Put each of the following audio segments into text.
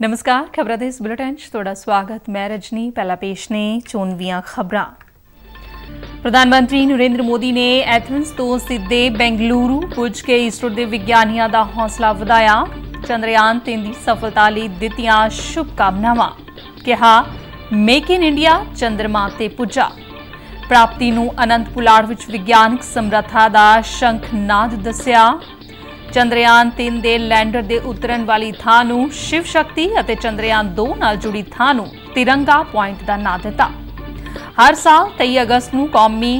ਨਮਸਕਾਰ, ਖਬਰਾਂ ਦੇ ਇਸ ਬੁਲੇਟਿਨ 'ਚ ਤੁਹਾਡਾ ਸਵਾਗਤ। ਮੈਂ ਰਜਨੀ। ਪਹਿਲਾ ਪੇਸ਼ ਨੇ ਚੋਣਵੀਆਂ ਖਬਰਾਂ। ਪ੍ਰਧਾਨ ਮੰਤਰੀ ਨਰਿੰਦਰ ਮੋਦੀ ਨੇ ਐਥਨਸ ਤੋਂ ਸਿੱਧੇ ਬੈਂਗਲੁਰੂ ਪੁੱਜ ਕੇ ਇਸਰੋ ਦੇ ਵਿਗਿਆਨੀਆਂ ਦਾ ਹੌਸਲਾ ਵਧਾਇਆ। ਚੰਦਰਯਾਨ 3 ਦੀ ਸਫਲਤਾ ਲਈ ਦਿੱਤੀਆਂ ਸ਼ੁਭਕਾਮਨਾਵਾਂ। ਕਿਹਾ, ਮੇਕ ਇਨ ਇੰਡੀਆ ਚੰਦਰਮਾ ਤੇ ਪੁੱਜਾ। ਪ੍ਰਾਪਤੀ ਨੂੰ ਅਨੰਤ ਪੁਲਾੜ ਵਿੱਚ ਵਿਗਿਆਨਕ ਸਮਰੱਥਾ ਦਾ ਸ਼ੰਖਨਾਦ ਦੱਸਿਆ। ਚੰਦਰਯਾਨ 3 ਦੇ ਲੈਂਡਰ ਦੇ ਉਤਰਨ ਵਾਲੀ ਥਾਂ ਨੂੰ ਸ਼ਿਵ ਸ਼ਕਤੀ ਅਤੇ ਚੰਦਰਯਾਨ 2 ਨਾਲ ਜੁੜੀ ਥਾਂ ਨੂੰ ਤਿਰੰਗਾ ਪੁਆਇੰਟ ਦਾ ਨਾਂ ਦਿੱਤਾ। ਹਰ ਸਾਲ 23 ਅਗਸਤ ਨੂੰ ਕੌਮੀ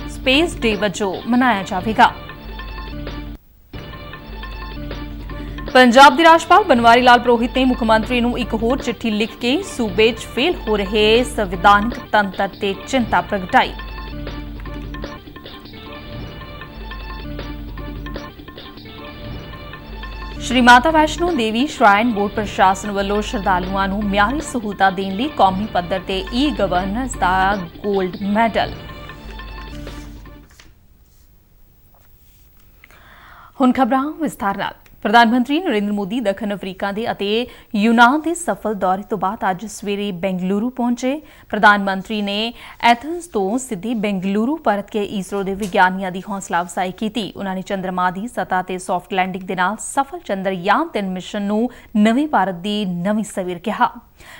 ਸਪੇਸ ਡੇ ਵਜੋਂ ਮਨਾਇਆ ਜਾਵੇਗਾ। ਪੰਜਾਬ ਦੇ ਰਾਜਪਾਲ ਬਨਵਾਰੀ ਲਾਲ ਪੁਰੋਹਿਤ ਨੇ ਮੁੱਖ ਮੰਤਰੀ ਨੂੰ ਇੱਕ ਹੋਰ ਚਿੱਠੀ ਲਿਖ ਕੇ ਸੂਬੇ 'ਚ ਫੇਲ ਹੋ ਰਹੇ ਸੰਵਿਧਾਨਕ ਤੰਤਰ ਤੇ ਚਿੰਤਾ ਪ੍ਰਗਟਾਈ। ਸ਼੍ਰੀ ਮਾਤਾ ਵੈਸ਼ਨੋ ਦੇਵੀ ਸ਼ਰਾਈਨ ਬੋਰਡ ਪ੍ਰਸ਼ਾਸਨ ਵੱਲੋਂ ਸ਼ਰਧਾਲੂਆਂ ਨੂੰ ਮਿਆਰੀ ਸਹੂਲਤਾਂ ਦੇਣ ਲਈ ਕੌਮੀ ਪੱਧਰ ਤੇ ਈ-ਗਵਰਨੈਂਸ ਦਾ ਗੋਲਡ ਮੈਡਲ। ਹੁਣ ਖਬਰਾਂ ਵਿਸਥਾਰ ਨਾਲ। ਪ੍ਰਧਾਨ ਮੰਤਰੀ ਨਰਿੰਦਰ ਮੋਦੀ ਦੱਖਣ ਅਫਰੀਕਾ ਦੇ ਅਤੇ ਯੂਨਾਨ ਦੇ ਸਫਲ ਦੌਰੇ ਤੋਂ ਬਾਅਦ ਅੱਜ ਸਵੇਰੇ ਬੈਂਗਲੁਰੂ ਪਹੁੰਚੇ। ਪ੍ਰਧਾਨ ਮੰਤਰੀ ਨੇ ਐਥਨਸ ਤੋਂ ਸਿੱਧੇ ਬੈਂਗਲੁਰੂ ਪਰਤ ਕੇ ਇਸਰੋ ਦੇ ਵਿਗਿਆਨੀਆਂ ਦੀ ਹੌਸਲਾ ਅਫਜ਼ਾਈ ਕੀਤੀ। ਉਨ੍ਹਾਂ ਨੇ ਚੰਦਰਮਾ ਦੀ ਸਤ੍ਹਾ ਤੇ ਸੌਫਟ ਲੈਂਡਿੰਗ ਦੇ ਨਾਲ ਸਫਲ ਚੰਦਰਯਾਨ 3 ਮਿਸ਼ਨ ਨੂੰ ਨਵੇਂ ਭਾਰਤ ਦੀ ਨਵੀਂ ਸਵੇਰ ਕਿਹਾ।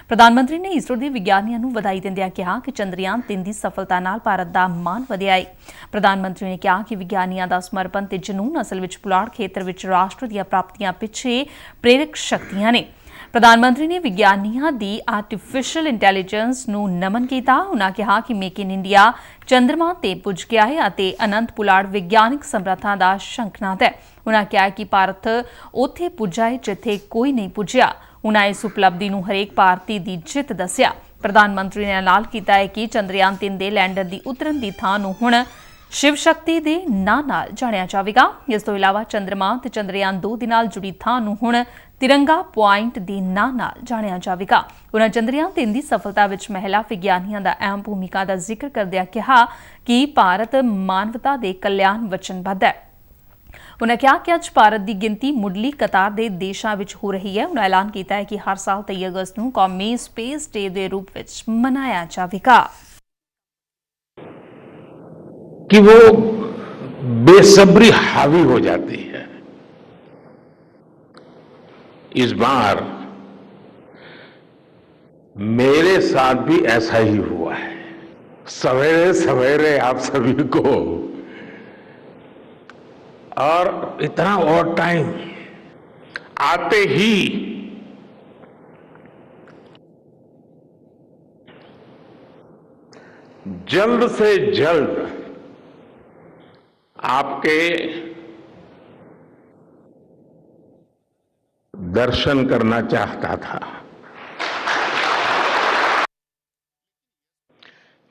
ਪ੍ਰਧਾਨ ਮੰਤਰੀ ਨੇ ਇਸਰੋ ਦੇ ਵਿਗਿਆਨੀਆਂ ਨੂੰ ਵਧਾਈ ਦਿੰਦਿਆਂ ਕਿਹਾ ਕਿ ਚੰਦਰਯਾਨ 3 ਦੀ ਸਫਲਤਾ ਨਾਲ ਭਾਰਤ ਦਾ ਮਾਣ ਵਧਿਆ ਹੈ। ਪ੍ਰਧਾਨ ਮੰਤਰੀ ਨੇ ਕਿਹਾ ਕਿ ਵਿਗਿਆਨੀਆਂ ਦਾ ਸਮਰਪਣ ਤੇ ਜਨੂੰਨ ਅਸਲ ਵਿੱਚ ਪੁਲਾੜ ਖੇਤਰ ਵਿੱਚ ਰਾਸ਼ਟਰ ਦੀਆਂ ਪ੍ਰਾਪਤੀਆਂ ਪਿੱਛੇ ਪ੍ਰੇਰਕ ਸ਼ਕਤੀਆਂ ਨੇ। ਪ੍ਰਧਾਨ ਮੰਤਰੀ ਨੇ ਵਿਗਿਆਨੀਆਂ ਦੀ ਆਰਟੀਫੀਸ਼ੀਅਲ ਇੰਟੈਲੀਜੈਂਸ ਨੂੰ ਨਮਨ ਕੀਤਾ। ਉਨ੍ਹਾਂ ਕਿਹਾ ਕਿ ਮੇਕ ਇਨ ਇੰਡੀਆ ਚੰਦਰਮਾ ਤੇ ਪੁੱਜ ਗਿਆ ਹੈ ਅਤੇ ਅਨੰਤ ਪੁਲਾੜ ਵਿਗਿਆਨਕ ਸਮਰੱਥਾ ਦਾ ਸ਼ੰਖਨਾਦ ਹੈ। ਉਨ੍ਹਾਂ ਕਿਹਾ ਕਿ ਭਾਰਤ ਉੱਥੇ ਪੁੱਜਾ ਹੈ ਜਿੱਥੇ ਕੋਈ ਨਹੀਂ ਪੁੱਜਿਆ। ਉਨ੍ਹਾਂ ਇਸ ਉਪਲਬਧੀ ਨੂੰ ਹਰੇਕ ਭਾਰਤੀ ਦੀ ਜਿੱਤ ਦੱਸਿਆ। ਪ੍ਰਧਾਨ ਮੰਤਰੀ ਨੇ ਐਲਾਨ ਕੀਤਾ ਹੈ ਕਿ ਚੰਦਰਯਾਨ 3 ਦੇ ਲੈਂਡਰ ਦੀ ਉਤਰਨ ਦੀ ਥਾਂ ਨੂੰ ਹੁਣ ਸ਼ਿਵ ਸ਼ਕਤੀ ਦੇ ਨਾਂ ਨਾਲ ਜਾਣਿਆ ਜਾਵੇਗਾ। ਇਸ ਤੋਂ ਇਲਾਵਾ ਚੰਦਰਮਾ ਤੇ ਚੰਦਰਯਾਨ 2 ਦੇ ਨਾਲ ਜੁੜੀ ਥਾਂ ਨੂੰ ਹੁਣ ਤਿਰੰਗਾ ਪੁਆਇੰਟ ਦੇ ਨਾਂ ਨਾਲ ਜਾਣਿਆ ਜਾਵੇਗਾ। ਉਨ੍ਹਾਂ ਚੰਦਰਯਾਨ 3 ਦੀ ਸਫਲਤਾ ਵਿੱਚ ਮਹਿਲਾ ਵਿਗਿਆਨੀਆਂ ਦਾ ਅਹਿਮ ਭੂਮਿਕਾ ਦਾ ਜ਼ਿਕਰ ਕਰਦਿਆਂ ਕਿਹਾ ਕਿ ਭਾਰਤ ਮਾਨਵਤਾ ਦੇ ਕਲਿਆਣ ਵਚਨਬੱਧ ਹੈ। ਉਨ੍ਹਾਂ ਕਿਹਾ ਕਿ ਅੱਜ ਭਾਰਤ ਦੀ ਗਿਣਤੀ ਮੁੱਢਲੀ ਕਤਾਰ ਦੇ ਦੇਸ਼ਾਂ ਵਿੱਚ ਹੋ ਰਹੀ ਹੈ। ਉਨ੍ਹਾਂ ਐਲਾਨ ਕੀਤਾ ਹੈ ਕਿ ਹਰ ਸਾਲ 23 ਅਗਸਤ ਨੂੰ ਕੌਮੀ ਸਪੇਸ ਡੇ ਦੇ ਰੂਪ ਵਿੱਚ ਮਨਾਇਆ ਜਾਵੇਗਾ। कि वो बेसब्री हावी हो जाती है। इस बार मेरे साथ भी ऐसा ही हुआ है। सवेरे सवेरे आप सभी को और इतना और टाइम आते ही जल्द से जल्द आपके दर्शन करना चाहता था।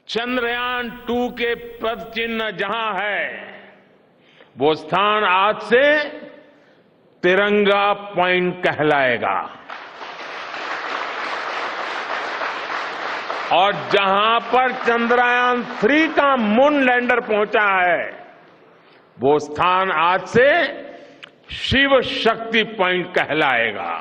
चंद्रयान 2 के पद चिन्ह जहां है वो स्थान आज से तिरंगा पॉइंट कहलाएगा और जहां पर चंद्रयान 3 का मून लैंडर पहुंचा है वो स्थान आज से शिव शक्ति पॉइंट कहलाएगा।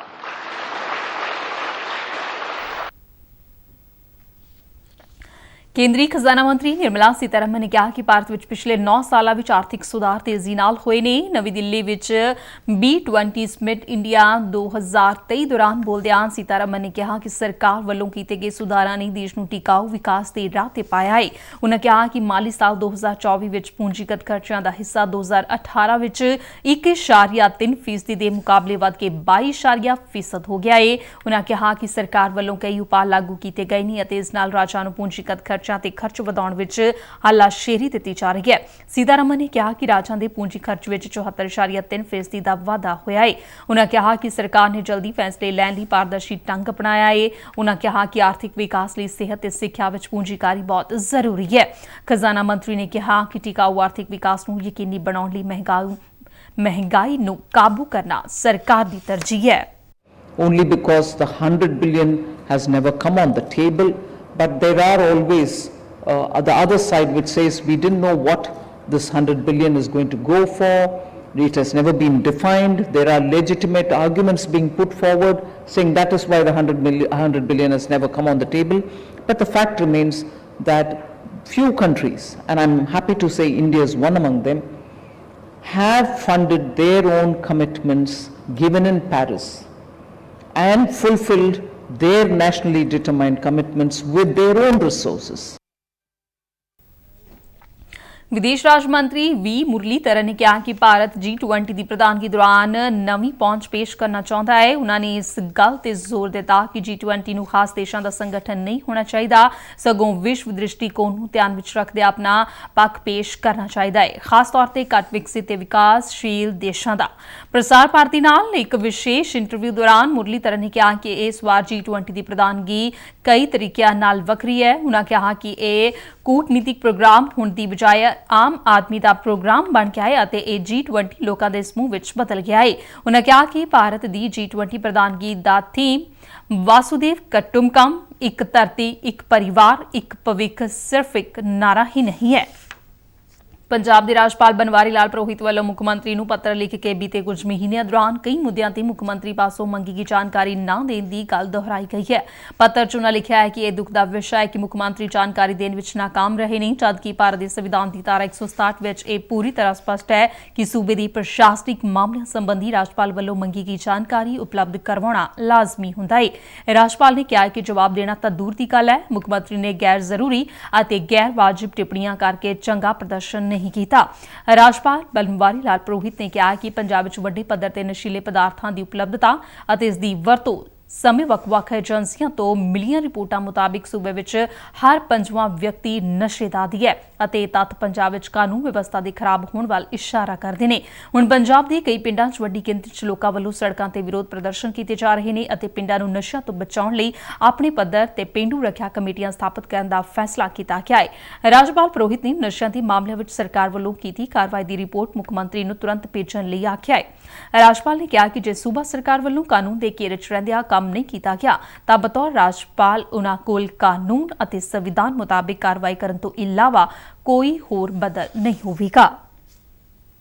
ਕੇਂਦਰੀ ਖਜ਼ਾਨਾ ਮੰਤਰੀ ਨਿਰਮਲਾ ਸੀਤਾਰਮਨ ਨੇ ਕਿਹਾ ਕਿ ਭਾਰਤ ਵਿੱਚ ਪਿਛਲੇ 9 ਸਾਲਾਂ ਵਿੱਚ ਆਰਥਿਕ ਸੁਧਾਰ ਤੇਜ਼ੀ ਨਾਲ ਹੋਏ ਨੇ। ਨਵੀਂ ਦਿੱਲੀ ਵਿੱਚ B20 ਸਮਿਟ ਇੰਡੀਆ 2023 ਦੌਰਾਨ ਬੋਲਦਿਆਂ ਸੀਤਾਰਮਨ ਨੇ ਕਿਹਾ ਕਿ ਸਰਕਾਰ ਵੱਲੋਂ ਕੀਤੇ ਗਏ ਸੁਧਾਰਾਂ ਨੇ ਦੇਸ਼ ਨੂੰ ਟਿਕਾਊ ਵਿਕਾਸ ਦੇ ਰਾਹ ਤੇ ਪਾਇਆ ਹੈ। ਉਨ੍ਹਾਂ ਕਿਹਾ ਕਿ ਮਾਲੀ ਸਾਲ 2024 ਵਿੱਚ ਪੂੰਜੀਗਤ ਖਰਚਿਆਂ ਦਾ ਹਿੱਸਾ 2018 ਵਿੱਚ 1.3% ਦੇ ਮੁਕਾਬਲੇ ਵੱਧ ਕੇ 22% ਹੋ ਗਿਆ ਹੈ। ਉਨ੍ਹਾਂ ਕਿਹਾ ਕਿ ਸਰਕਾਰ ਵੱਲੋਂ ਕਈ ਉਪਾਅ ਲਾਗੂ ਕੀਤੇ ਗਏ ਨੇ ਅਤੇ ਇਸ ਨਾਲ ਰਾਜਾਂ ਨੂੰ ਪੂੰਜੀਗਤ ਤੇ ਖਰਚ ਵਧਾਉਣ ਵਿੱਚ ਹੱਲਾਸ਼ੇਰੀ ਦਿੱਤੀ ਜਾ ਰਹੀ ਹੈ। ਸੀਤਾਰਮਨ ਨੇ ਕਿਹਾ ਕਿ ਰਾਜਾਂ ਦੇ ਪੂੰਜੀ ਖਰਚ ਵਿੱਚ 74.3% ਦਾ ਵਾਧਾ ਹੋਇਆ ਹੈ। ਉਨ੍ਹਾਂ ਕਿਹਾ ਕਿ ਸਰਕਾਰ ਨੇ ਜਲਦੀ ਫੈਸਲੇ ਲੈਣ ਲਈ ਪਾਰਦਰਸ਼ੀ ਢੰਗ ਅਪਣਾਇਆ ਹੈ। ਉਨ੍ਹਾਂ ਕਿਹਾ ਕਿ ਆਰਥਿਕ ਵਿਕਾਸ ਲਈ ਸਿਹਤ ਤੇ ਸਿੱਖਿਆ ਵਿੱਚ ਪੂੰਜੀਕਾਰੀ ਬਹੁਤ ਜ਼ਰੂਰੀ ਹੈ। ਖਜ਼ਾਨਾ ਮੰਤਰੀ ਨੇ ਕਿਹਾ ਕਿ ਟਿਕਾਊ ਆਰਥਿਕ ਵਿਕਾਸ ਨੂੰ ਯਕੀਨੀ ਬਣਾਉਣ ਲਈ ਮਹਿੰਗਾਈ ਨੂੰ ਕਾਬੂ ਕਰਨਾ ਸਰਕਾਰ ਦੀ ਤਰਜੀਹ ਹੈ। Only because the 100 billion has never come on the table. But there are always the other side which says we didn't know what this 100 billion is going to go for. It has never been defined. There are legitimate arguments being put forward saying that is why the 100 billion has never come on the table. But the fact remains that few countries, and I'm happy to say India is one among them, have funded their own commitments given in Paris and fulfilled their nationally determined commitments with their own resources. ਵਿਦੇਸ਼ ਰਾਜ ਮੰਤਰੀ ਵੀ ਮੁਰਲੀਧਰਨ ਨੇ ਕਿਹਾ ਕਿ Bharat G20 ਦੀ ਪ੍ਰਧਾਨਗੀ ਦੌਰਾਨ ਨਵੀਂ ਪਹੁੰਚ ਪੇਸ਼ ਕਰਨਾ ਚਾਹੁੰਦਾ ਹੈ। ਉਹਨਾਂ ਨੇ ਇਸ ਗੱਲ ਤੇ ਜ਼ੋਰ ਦਿੱਤਾ ਕਿ G20 ਨੂੰ ਖਾਸ ਦੇਸ਼ਾਂ ਦਾ ਸੰਗਠਨ ਨਹੀਂ ਹੋਣਾ ਚਾਹੀਦਾ, ਸਗੋਂ ਵਿਸ਼ਵ ਦ੍ਰਿਸ਼ਟੀਕੋਣ ਨੂੰ ਧਿਆਨ ਵਿੱਚ ਰੱਖਦੇ ਆਪਣਾ ਪੱਖ ਪੇਸ਼ ਕਰਨਾ ਚਾਹੀਦਾ ਹੈ, ਖਾਸ ਤੌਰ ਤੇ ਘੱਟ ਵਿਕਸਿਤ ਤੇ ਵਿਕਾਸਸ਼ੀਲ ਦੇਸ਼ਾਂ ਦਾ। ਪ੍ਰਸਾਰ ਭਾਰਤੀ ਨਾਲ ਇੱਕ ਵਿਸ਼ੇਸ਼ ਇੰਟਰਵਿਊ ਦੌਰਾਨ ਮੁਰਲੀਧਰਨ ਨੇ ਕਿਹਾ ਕਿ ਇਸ ਵਾਰ G20 ਦੀ ਪ੍ਰਧਾਨਗੀ ਕਈ ਤਰੀਕਿਆਂ ਨਾਲ ਵੱਖਰੀ ਹੈ। ਉਹਨਾਂ ਕਿਹਾ ਕਿ ਇਹ ਕੂਟਨੀਤਿਕ ਪ੍ਰੋਗਰਾਮ ਹੋਣ ਦੀ ਬਜਾਏ ਆਮ ਆਦਮੀ ਦਾ ਪ੍ਰੋਗਰਾਮ ਬਣ ਗਿਆ ਹੈ ਅਤੇ ਇਹ G20 ਲੋਕਾਂ ਦੇ ਸਮੂਹ ਵਿੱਚ ਬਦਲ ਗਿਆ ਹੈ। ਉਹਨਾਂ ਕਿਹਾ ਕਿ ਭਾਰਤ ਦੀ G20 ਪ੍ਰਧਾਨਗੀ ਦਾ ਥੀਮ ਵਾਸੁਦੇਵ ਕੁਟੁੰਬਕਮ, ਇੱਕ ਧਰਤੀ, ਇੱਕ ਪਰਿਵਾਰ, ਇੱਕ ਭਵਿੱਖ ਸਿਰਫ ਇੱਕ ਨਾਰਾ ਹੀ ਨਹੀਂ ਹੈ। ਪੰਜਾਬ ਦੇ ਰਾਜਪਾਲ ਬਨਵਾਰੀ ਲਾਲ ਪ੍ਰੋਹਿਤ ਵੱਲੋਂ ਮੁੱਖ ਮੰਤਰੀ ਨੂੰ ਪੱਤਰ ਲਿਖ ਕੇ ਬੀਤੇ ਕੁਝ ਮਹੀਨਿਆਂ ਦੌਰਾਨ ਕਈ ਮੁੱਦਿਆਂ ਤੇ ਮੁੱਖ ਮੰਤਰੀ ਪਾਸੋਂ ਮੰਗੀ ਗਈ ਜਾਣਕਾਰੀ ਨਾ ਦੇਣ ਦੀ ਗੱਲ ਦੁਹਰਾਈ ਗਈ ਹੈ। ਪੱਤਰ 'ਚ ਉਨ੍ਹਾਂ ਲਿਖਿਆ ਹੈ ਕਿ ਇਹ ਦੁੱਖ ਦਾ ਵਿਸ਼ਾ ਹੈ ਕਿ ਮੁੱਖ ਮੰਤਰੀ ਜਾਣਕਾਰੀ ਦੇਣ ਵਿੱਚ ਨਾਕਾਮ ਰਹੇ ਨੇ, ਜਦਕਿ ਭਾਰਤ ਦੇ ਸੰਵਿਧਾਨ ਦੀ ਧਾਰਾ 167 ਵਿੱਚ ਇਹ ਪੂਰੀ ਤਰ੍ਹਾਂ ਸਪਸ਼ਟ ਹੈ ਕਿ ਸੂਬੇ ਦੀ ਪ੍ਰਸ਼ਾਸਨਿਕ ਮਾਮਲਿਆਂ ਸੰਬੰਧੀ ਰਾਜਪਾਲ ਵੱਲੋਂ ਮੰਗੀ ਗਈ ਜਾਣਕਾਰੀ ਉਪਲਬਧ ਕਰਵਾਉਣਾ ਲਾਜ਼ਮੀ ਹੁੰਦਾ ਹੈ। ਰਾਜਪਾਲ ਨੇ ਕਿਹਾ ਕਿ ਜਵਾਬ ਦੇਣਾ ਤਾਂ ਦੂਰ ਦੀ ਗੱਲ ਹੈ, ਮੁੱਖ ਮੰਤਰੀ ਨੇ ਗੈਰ ਜ਼ਰੂਰੀ ਅਤੇ ਗੈਰ ਵਾਜਿਬ ਟਿੱਪਣੀਆਂ ਕਰਕੇ ਚੰਗਾ ਪ੍ਰਦਰਸ਼ਨ ਨਹੀਂ ਕੀਤਾ। ਰਾਜਪਾਲ ਬਨਵਾਰੀ ਲਾਲ ਪ੍ਰੋਹਿਤ ਨੇ ਕਿਹਾ ਕਿ ਪੰਜਾਬ ਵਿੱਚ ਵੱਡੇ ਪੱਧਰ ਤੇ ਨਸ਼ੀਲੇ ਪਦਾਰਥਾਂ ਦੀ ਉਪਲਬਧਤਾ ਅਤੇ ਇਸ ਦੀ ਵਰਤੋਂ ਸਮੇਂ ਵੱਖ-ਵੱਖ ਏਜੰਸੀਆਂ ਤੋਂ ਮਿਲੀਆਂ ਰਿਪੋਰਟਾਂ ਮੁਤਾਬਿਕ ਸੂਬੇ ਵਿੱਚ ਹਰ ਪੰਜਵਾਂ ਵਿਅਕਤੀ ਨਸ਼ੇ ਦਾ ਆਦੀ ਹੈ ਅਤੇ ਇਹ ਤੱਥ ਪੰਜਾਬ ਵਿੱਚ ਕਾਨੂੰਨ ਵਿਵਸਥਾ ਦੇ ਖਰਾਬ ਹੋਣ ਵੱਲ ਇਸ਼ਾਰਾ ਕਰਦੇ ਨੇ। ਹੁਣ ਪੰਜਾਬ ਦੇ ਕਈ ਪਿੰਡਾਂ 'ਚ ਵੱਡੀ ਗਿਣਤੀ 'ਚ ਲੋਕਾਂ ਵੱਲੋਂ ਸੜਕਾਂ ਤੇ ਵਿਰੋਧ ਪ੍ਰਦਰਸ਼ਨ ਕੀਤੇ ਜਾ ਰਹੇ ਨੇ ਅਤੇ ਪਿੰਡਾਂ ਨੂੰ ਨਸ਼ਿਆਂ ਤੋਂ ਬਚਾਉਣ ਲਈ ਆਪਣੇ ਪੱਧਰ ਤੇ ਪੇਂਡੂ ਰੱਖਿਆ ਕਮੇਟੀਆਂ ਸਥਾਪਿਤ ਕਰਨ ਦਾ ਫੈਸਲਾ ਕੀਤਾ ਗਿਆ ਹੈ। ਰਾਜਪਾਲ ਪ੍ਰੋਹਿਤ ਨੇ ਨਸ਼ਿਆਂ ਦੇ ਮਾਮਲਿਆਂ ਵਿੱਚ ਸਰਕਾਰ ਵੱਲੋਂ ਕੀਤੀ ਕਾਰਵਾਈ ਦੀ ਰਿਪੋਰਟ ਮੁੱਖ ਮੰਤਰੀ ਨੂੰ ਤੁਰੰਤ ਭੇਜਣ ਲਈ ਆਖਿਆ ਹੈ। ਰਾਜਪਾਲ ਨੇ ਕਿਹਾ ਕਿ ਜੇ ਸੂਬਾ ਸਰਕਾਰ ਵੱਲੋਂ ਕਾਨੂੰਨ ਦੇ ਘੇਰੇ 'ਚ ਰਹਿੰਦਿਆਂ ਕੰਮ ਨਹੀਂ ਕੀਤਾ ਗਿਆ ਤਾਂ ਬਤੌਰ ਰਾਜਪਾਲ ਉਨ੍ਹਾਂ ਕੋਲ ਕਾਨੂੰਨ ਅਤੇ ਸੰਵਿਧਾਨ ਮੁਤਾਬਿਕ ਕਾਰਵਾਈ ਕਰਨ ਤੋਂ ਇਲਾਵਾ ਕੋਈ ਹੋਰ ਬਦਲ ਨਹੀਂ ਹੋਵੇਗਾ।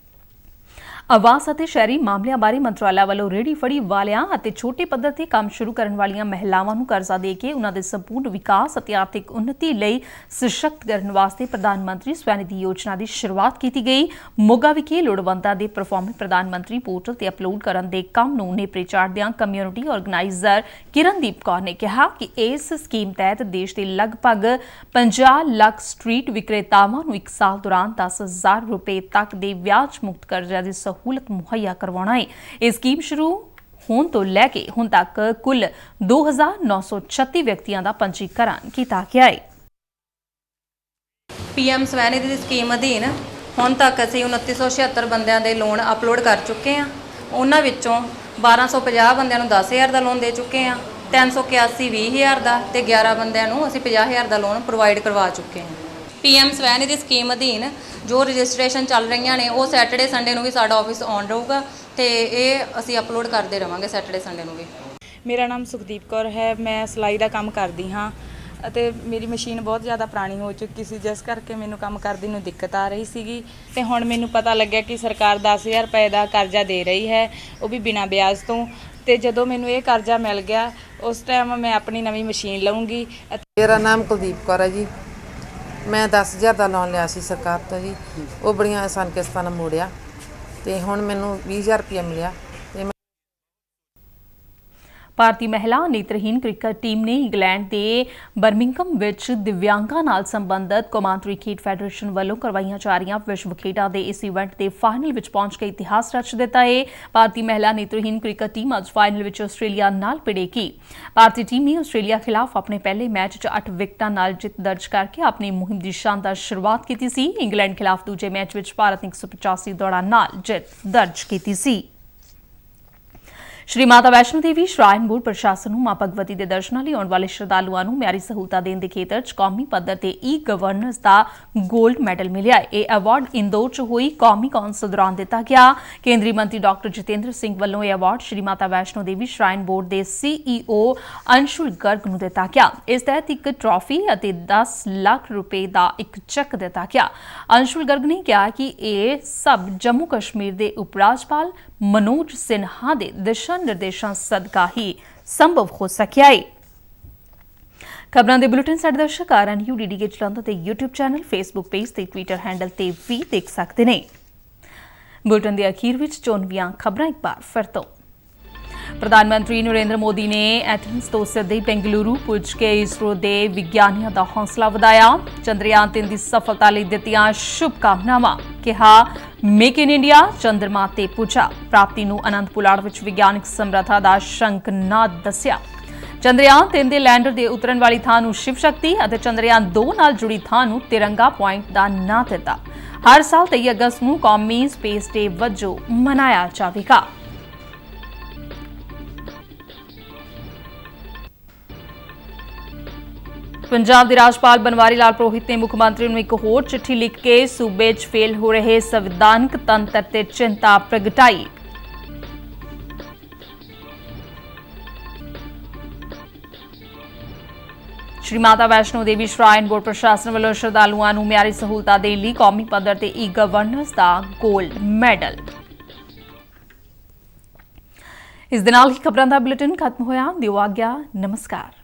ਆਵਾਸ ਅਤੇ ਸ਼ਹਿਰੀ ਮਾਮਲਿਆਂ ਬਾਰੇ ਮੰਤਰਾਲਾ ਵੱਲੋਂ ਰੇਹੜੀ ਫੜੀ ਵਾਲਿਆਂ ਅਤੇ ਛੋਟੇ ਪੱਧਰ ਤੇ ਕੰਮ ਸ਼ੁਰੂ ਕਰਨ ਵਾਲੀਆਂ ਮਹਿਲਾਵਾਂ ਨੂੰ ਕਰਜ਼ਾ ਦੇ ਕੇ ਉਨ੍ਹਾਂ ਦੇ ਸੰਪੂਰਨ ਵਿਕਾਸ ਅਤੇ ਆਰਥਿਕ ਉન્નਤੀ ਲਈ ਸਸ਼ਕਤ ਕਰਨ ਵਾਸਤੇ ਪ੍ਰਧਾਨ ਮੰਤਰੀ ਸਵੈਨਿਧੀ ਯੋਜਨਾ ਦੀ ਸ਼ੁਰੂਆਤ ਕੀਤੀ ਗਈ। ਮੋਗਾ ਵਿਖੇ ਲੋੜਵੰਦਾਂ ਦੇ ਪਰਫਾਰਮੈਂਸ ਪ੍ਰਧਾਨ ਮੰਤਰੀ ਪੋਰਟਲ ਤੇ ਅਪਲੋਡ ਕਰਨ ਦੇ ਕੰਮ ਨੂੰ ਨੇਪਰੇ ਚਾੜਦਿਆਂ ਕਮਿਊਨਿਟੀ ਆਰਗੇਨਾਈਜ਼ਰ ਕਿਰਨਦੀਪ ਕੌਰ ਨੇ ਕਿਹਾ ਕਿ ਇਸ ਸਕੀਮ ਤਹਿਤ ਦੇਸ਼ ਦੇ ਲਗਭਗ 50 ਲੱਖ ਸਟਰੀਟ ਵਿਕਰੇਤਾਵਾਂ ਨੂੰ 1 ਸਾਲ ਦੌਰਾਨ 10,000 ਰੁਪਏ ਤੱਕ ਦੇ ਵਿਆਜ ਮੁਕਤ ਕਰਜ਼ਾ ਦੀ ਸਹੂਲਤ ਮੁਹੱਈਆ ਕਰਵਾਉਣਾ ਹੈ। ਇਹ ਸਕੀਮ ਸ਼ੁਰੂ ਹੋਣ ਤੋਂ ਲੈ ਕੇ ਹੁਣ ਤੱਕ ਕੁੱਲ 2,936 ਵਿਅਕਤੀਆਂ ਦਾ ਪੰਜੀਕਰਨ ਕੀਤਾ ਗਿਆ ਹੈ। PM ਸਵੈਨਿਧੀ ਦੀ ਸਕੀਮ ਅਧੀਨ ਹੁਣ ਤੱਕ ਅਸੀਂ 2976 ਬੰਦਿਆਂ ਦੇ ਲੋਨ ਅਪਲੋਡ ਕਰ ਚੁੱਕੇ ਹਾਂ। ਉਹਨਾਂ ਵਿੱਚੋਂ 1250 ਬੰਦਿਆਂ ਨੂੰ 10,000 ਦਾ ਲੋਨ ਦੇ ਚੁੱਕੇ ਹਾਂ, 381 20,000 ਦਾ ਤੇ 11 ਬੰਦਿਆਂ ਨੂੰ ਅਸੀਂ 50,000 ਦਾ ਲੋਨ ਪ੍ਰੋਵਾਈਡ ਕਰਵਾ ਚੁੱਕੇ ਹਾਂ। PM ਸਵੈਨਿਧੀ ਸਕੀਮ ਅਧੀਨ ਜੋ ਰਜਿਸਟ੍ਰੇਸ਼ਨ ਚੱਲ ਰਹੀਆਂ ਨੇ ਉਹ ਸੈਟਰਡੇ ਸੰਡੇ ਨੂੰ ਵੀ ਸਾਡਾ ਆਫਿਸ ਔਨ ਰਹੂਗਾ ਤੇ ਇਹ ਅਸੀਂ ਅਪਲੋਡ ਕਰਦੇ ਰਵਾਂਗੇ ਸੈਟਰਡੇ ਸੰਡੇ ਨੂੰ ਵੀ। ਮੇਰਾ ਨਾਮ ਸੁਖਦੀਪ ਕੌਰ ਹੈ। ਮੈਂ ਸਿਲਾਈ ਦਾ ਕੰਮ ਕਰਦੀ ਹਾਂ ਅਤੇ ਮੇਰੀ ਮਸ਼ੀਨ ਬਹੁਤ ਜ਼ਿਆਦਾ ਪੁਰਾਣੀ ਹੋ ਚੁੱਕੀ ਸੀ, ਜਿਸ ਕਰਕੇ ਮੈਨੂੰ ਕੰਮ ਕਰਦੀ ਨੂੰ ਦਿੱਕਤ ਆ ਰਹੀ ਸੀਗੀ ਤੇ ਹੁਣ ਮੈਨੂੰ ਪਤਾ ਲੱਗਿਆ ਕਿ ਸਰਕਾਰ 10,000 ਰੁਪਏ ਦਾ ਕਰਜ਼ਾ ਦੇ ਰਹੀ ਹੈ, ਉਹ ਵੀ ਬਿਨਾਂ ਵਿਆਜ ਤੋਂ। ਤੇ ਜਦੋਂ ਮੈਨੂੰ ਇਹ ਕਰਜ਼ਾ ਮਿਲ ਗਿਆ ਉਸ ਟਾਈਮ ਮੈਂ ਆਪਣੀ ਨਵੀਂ ਮਸ਼ੀਨ ਲਵਾਂਗੀ। ਮੇਰਾ ਨਾਮ ਕੁਲਦੀਪ ਕੌਰ ਹੈ ਜੀ। ਮੈਂ 10,000 ਦਾ ਲੋਨ ਲਿਆ ਸੀ ਸਰਕਾਰ ਤੋਂ ਜੀ, ਉਹ ਬੜੀਆਂ ਆਸਾਨ ਕਿਸ਼ਤਾਂ ਨਾਲ ਮੋੜਿਆ ਤੇ ਹੁਣ ਮੈਨੂੰ 20,000 ਰੁਪਇਆ ਮਿਲਿਆ। ਭਾਰਤੀ ਮਹਿਲਾ ਨੇਤਰਹੀਨ ਕ੍ਰਿਕਟ ਟੀਮ ਨੇ ਇੰਗਲੈਂਡ ਦੇ ਬਰਮਿੰਘਮ ਵਿੱਚ ਦਿਵਿਆਂਗਾਂ ਨਾਲ ਸੰਬੰਧਿਤ ਕੌਮਾਂਤਰੀ ਖੇਡ ਫੈਡਰੇਸ਼ਨ ਵੱਲੋਂ ਕਰਵਾਈਆਂ ਜਾ ਰਹੀਆਂ ਵਿਸ਼ਵ ਖੇਡਾਂ ਦੇ ਇਸ ਇਵੈਂਟ ਦੇ ਫਾਈਨਲ ਵਿੱਚ ਪਹੁੰਚ ਕੇ ਇਤਿਹਾਸ ਰਚ ਦਿੱਤਾ ਹੈ। ਭਾਰਤੀ ਮਹਿਲਾ ਨੇਤਰਹੀਨ ਕ੍ਰਿਕਟ ਟੀਮ ਅੱਜ ਫਾਈਨਲ ਵਿੱਚ ਆਸਟ੍ਰੇਲੀਆ ਨਾਲ ਭਿੜੇਗੀ। ਭਾਰਤੀ ਟੀਮ ਨੇ ਆਸਟ੍ਰੇਲੀਆ ਖਿਲਾਫ ਆਪਣੇ ਪਹਿਲੇ ਮੈਚ 'ਚ 8 ਵਿਕਟਾਂ ਨਾਲ ਜਿੱਤ ਦਰਜ ਕਰਕੇ ਆਪਣੀ ਮੁਹਿੰਮ ਦੀ ਸ਼ਾਨਦਾਰ ਸ਼ੁਰੂਆਤ ਕੀਤੀ ਸੀ। ਇੰਗਲੈਂਡ ਖਿਲਾਫ ਦੂਜੇ ਮੈਚ ਵਿੱਚ ਭਾਰਤ ਨੇ 185 ਦੌੜਾਂ ਨਾਲ ਜਿੱਤ ਦਰਜ ਕੀਤੀ ਸੀ। ਸ਼੍ਰੀ ਮਾਤਾ ਵੈਸ਼ਨੋ ਦੇਵੀ ਸ਼ਰਾਈਨ ਬੋਰਡ ਪ੍ਰਸ਼ਾਸਨ ਨੂੰ ਮਾਂ ਭਗਵਤੀ ਦੇ ਦਰਸ਼ਨਾਂ ਲਈ ਆਉਣ ਵਾਲੇ ਸ਼ਰਧਾਲੂਆਂ ਨੂੰ ਮਿਆਰੀ ਸਹੂਲਤਾਂ ਦੇਣ ਦੇ ਖੇਤਰ 'ਚ ਕੌਮੀ ਪੱਧਰ ਤੇ ਈ-ਗਵਰਨੈਂਸ ਦਾ 골ਡ ਮੈਡਲ ਮਿਲਿਆ ਹੈ। ਇਹ ਅਵਾਰਡ ਇੰਦੌਰ 'ਚ ਹੋਈ ਕੌਮੀ ਕੌਂਸਲ ਦੌਰਾਨ ਦਿੱਤਾ ਗਿਆ। ਕੇਂਦਰੀ ਮੰਤਰੀ ਡਾਕਟਰ ਜਤਿੰਦਰ ਸਿੰਘ ਵੱਲੋਂ ਇਹ award Shri Mata Vaishno Devi shrine board ਦੇ CEO ਅੰਸ਼ੁਲ ਗਰਗ ਨੂੰ ਦਿੱਤਾ ਗਿਆ। ਇਸ ਤਹਿਤ ਇੱਕ ਟਰਾਫੀ ਅਤੇ 10 ਲੱਖ ਰੁਪਏ ਦਾ ਇੱਕ ਚੈੱਕ ਦਿੱਤਾ ਗਿਆ। ਅੰਸ਼ੁਲ ਗਰਗ ਨੇ ਕਿਹਾ ਕਿ ਇਹ ਸਭ ਜੰਮੂ ਕਸ਼ਮੀਰ ਦੇ ਉਪ ਰਾਜਪਾਲ मनोज सिन्हा ਦੇ ਦਿਸ਼ਾ ਨਿਰਦੇਸ਼ਾਂ ਸਦਕਾ ਹੀ ਸੰਭਵ ਹੋ ਸਕਿਆ ਹੈ। ਖਬਰਾਂ ਦੇ ਬੁਲੇਟਿਨ ਸਾਡੇ ਦਰਸ਼ਕ RNU DDK ਜਲੰਧਰ ਤੇ YouTube ਚੈਨਲ, Facebook ਪੇਜ ਤੇ Twitter ਹੈਂਡਲ ਤੇ ਵੀ ਦੇਖ ਸਕਦੇ ਨੇ। ਬੁਲੇਟਿਨ ਦੇ ਅਖੀਰ ਵਿੱਚ ਚੋਣਵੀਆਂ ਖਬਰਾਂ ਇੱਕ ਵਾਰ ਫਿਰ ਤੋਂ। ਪ੍ਰਧਾਨ ਮੰਤਰੀ ਨਰਿੰਦਰ ਮੋਦੀ ਨੇ ਐਥਨਸ ਤੋਂ ਸਿੱਧੇ ਬੈਂਗਲੁਰੂ ਪੁੱਜ ਕੇ ਇਸਰੋ ਦੇ ਵਿਗਿਆਨੀਆਂ ਦਾ ਹੌਸਲਾ ਵਧਾਇਆ। ਚੰਦਰਯਾਨ 3 ਦੀ ਸਫਲਤਾ ਲਈ ਦਿੱਤੀਆਂ ਸ਼ੁਭਕਾਮਨਾਵਾਂ। ਕਿਹਾ ਮੇਕ ਇਨ ਇੰਡੀਆ ਚੰਦਰਮਾ ਤੇ ਪੁੱਜਾ। ਪ੍ਰਾਪਤੀ ਨੂੰ ਅਨੰਤ ਪੁਲਾੜ ਵਿੱਚ ਵਿਗਿਆਨਕ ਸਮਰੱਥਾ ਦਾ ਸ਼ੰਕਨਾਦ ਦੱਸਿਆ। ਚੰਦਰਯਾਨ 3 ਦੇ ਲੈਂਡਰ ਦੇ ਉਤਰਨ ਵਾਲੀ ਥਾਂ ਨੂੰ ਸ਼ਿਵ ਸ਼ਕਤੀ ਅਤੇ ਚੰਦਰਯਾਨ 2 ਨਾਲ ਜੁੜੀ ਥਾਂ ਨੂੰ ਤਿਰੰਗਾ ਪੁਆਇੰਟ ਦਾ ਨਾਂ ਦਿੱਤਾ। ਹਰ ਸਾਲ 23 ਅਗਸਤ ਨੂੰ ਕੌਮੀ ਸਪੇਸ ਡੇ ਵਜੋਂ ਮਨਾਇਆ ਜਾਵੇਗਾ। ਪੰਜਾਬ ਦੇ ਰਾਜਪਾਲ ਬਨਵਾਰੀ ਲਾਲ ਪੁਰੋਹਿਤ ਨੇ ਮੁੱਖ ਮੰਤਰੀ ਨੂੰ ਇੱਕ ਹੋਰ ਚਿੱਠੀ ਲਿਖ ਕੇ ਸੂਬੇ 'ਚ ਫੇਲ ਹੋ ਰਹੇ ਸੰਵਿਧਾਨਕ ਤੰਤਰ ਤੇ ਚਿੰਤਾ ਪ੍ਰਗਟਾਈ। ਸ਼੍ਰੀ ਮਾਤਾ ਵੈਸ਼ਨੋ ਦੇਵੀ ਸ਼ਰਾਈਨ ਬੋਰਡ ਪ੍ਰਸ਼ਾਸਨ ਵੱਲੋਂ ਸ਼ਰਧਾਲੂਆਂ ਨੂੰ ਮਿਆਰੀ ਸਹੂਲਤਾਂ ਦੇਣ ਲਈ ਕੌਮੀ ਪੱਧਰ ਤੇ ਈ-ਗਵਰਨੈਂਸ ਦਾ 골ਡ ਮੈਡਲ। ਇਸ ਦੇ ਨਾਲ ਹੀ ਖਬਰਾਂ ਦਾ ਬੁਲੇਟਿਨ ਖਤਮ ਹੋਇਆ। ਦਿਓ ਆਗਿਆ। ਨਮਸਕਾਰ।